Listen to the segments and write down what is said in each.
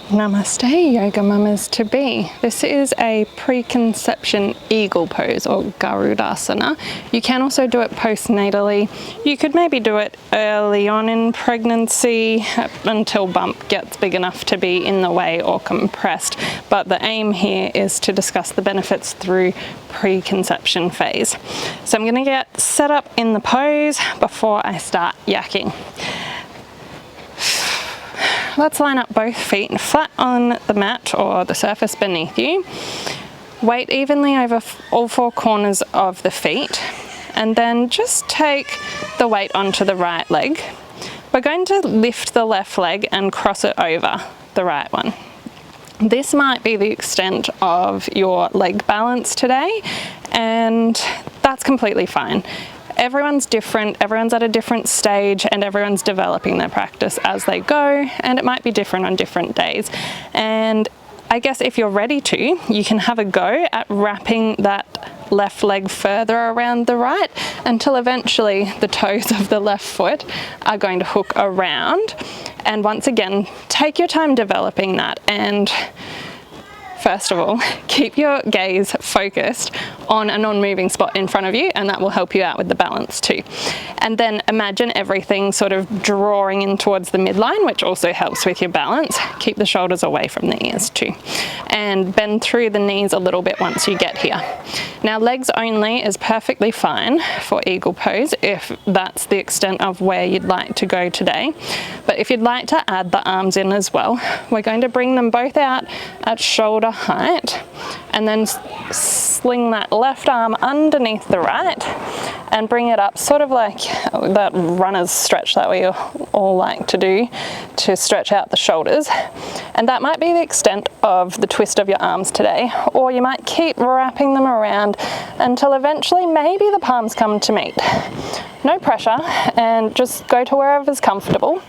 Namaste, yoga mamas to be. This is a preconception eagle pose, or Garudasana. You can also do it postnatally. You could maybe do it early on in pregnancy until bump gets big enough to be in the way or compressed. But the aim here is to discuss the benefits through preconception phase. So I'm going to get set up in the pose before I start yakking. Let's line up both feet flat on the mat or the surface beneath you. Weight evenly over all four corners of the feet, and then just take the weight onto the right leg. We're going to lift the left leg and cross it over the right one. This might be the extent of your leg balance today, and that's completely fine. Everyone's different, everyone's at a different stage, and everyone's developing their practice as they go, and it might be different on different days. And I guess if you're ready to, you can have a go at wrapping that left leg further around the right until eventually the toes of the left foot are going to hook around. And once again, take your time developing that, and first of all, keep your gaze focused on a non-moving spot in front of you, and that will help you out with the balance too. And then imagine everything sort of drawing in towards the midline, which also helps with your balance. Keep the shoulders away from the ears too. And bend through the knees a little bit once you get here. Now, legs only is perfectly fine for eagle pose if that's the extent of where you'd like to go today. But if you'd like to add the arms in as well, we're going to bring them both out at shoulder height, and then sling that left arm underneath the right and bring it up, sort of like that runner's stretch that we all like to do to stretch out the shoulders. And that might be the extent of the twist of your arms today, or you might keep wrapping them around until eventually maybe the palms come to meet. No pressure, and just go to wherever's comfortable.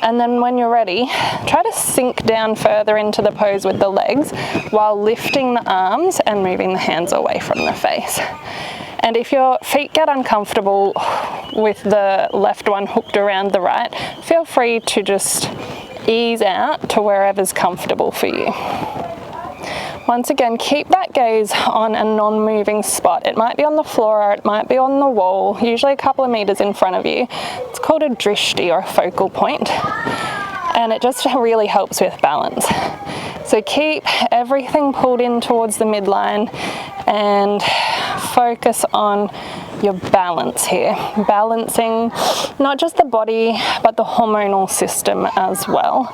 And then when you're ready, try to sink down further into the pose with the legs while lifting the arms and moving the hands away from the face. And if your feet get uncomfortable with the left one hooked around the right, feel free to just ease out to wherever's comfortable for you. Once again, keep that gaze on a non-moving spot. It might be on the floor or it might be on the wall, usually a couple of meters in front of you. It's called a drishti, or a focal point, and it just really helps with balance. So keep everything pulled in towards the midline and focus on your balance here. Balancing not just the body, but the hormonal system as well.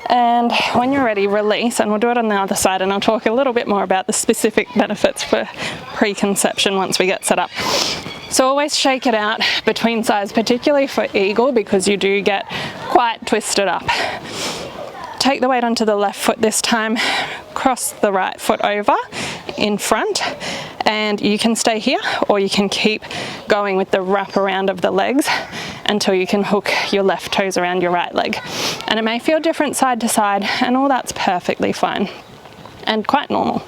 And when you're ready, release, and we'll do it on the other side, and I'll talk a little bit more about the specific benefits for preconception once we get set up. So always shake it out between sides, particularly for eagle, because you do get quite twisted up. Take the weight onto the left foot this time, cross the right foot over in front, and you can stay here or you can keep going with the wrap around of the legs until you can hook your left toes around your right leg. And it may feel different side to side, and all that's perfectly fine and quite normal.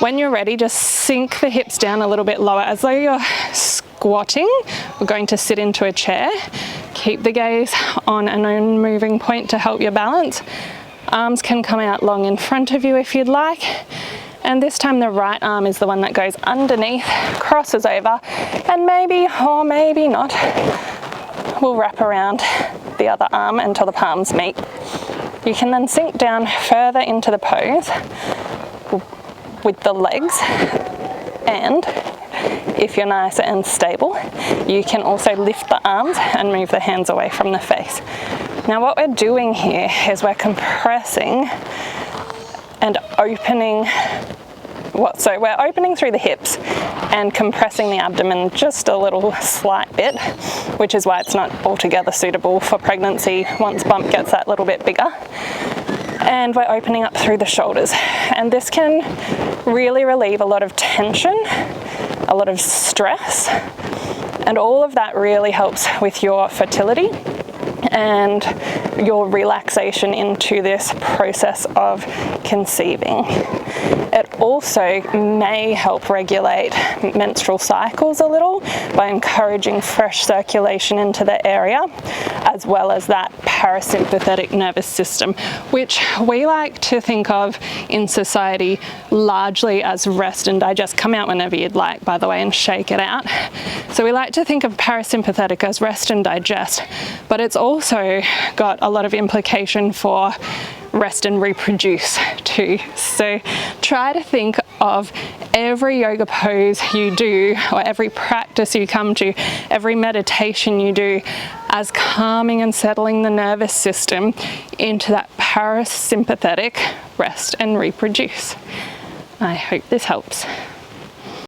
When you're ready, just sink the hips down a little bit lower as though you're squatting. We're going to sit into a chair. Keep the gaze on a non-moving point to help your balance. Arms can come out long in front of you if you'd like. And this time the right arm is the one that goes underneath, crosses over, and maybe or maybe not, we'll wrap around the other arm until the palms meet. You can then sink down further into the pose with the legs, and if you're nice and stable, you can also lift the arms and move the hands away from the face. Now what we're doing here is we're compressing and opening, so we're opening through the hips and compressing the abdomen just a little slight bit, which is why it's not altogether suitable for pregnancy once bump gets that little bit bigger. And we're opening up through the shoulders. And this can really relieve a lot of tension, a lot of stress, and all of that really helps with your fertility and your relaxation into this process of conceiving. It also may help regulate menstrual cycles a little by encouraging fresh circulation into the area, as well as that parasympathetic nervous system, which we like to think of in society largely as rest and digest. Come out whenever you'd like, by the way, and shake it out. So we like to think of parasympathetic as rest and digest, but it's also got a lot of implication for rest and reproduce too. So try to think of every yoga pose you do, or every practice you come to, every meditation you do, as calming and settling the nervous system into that parasympathetic rest and reproduce. I hope this helps.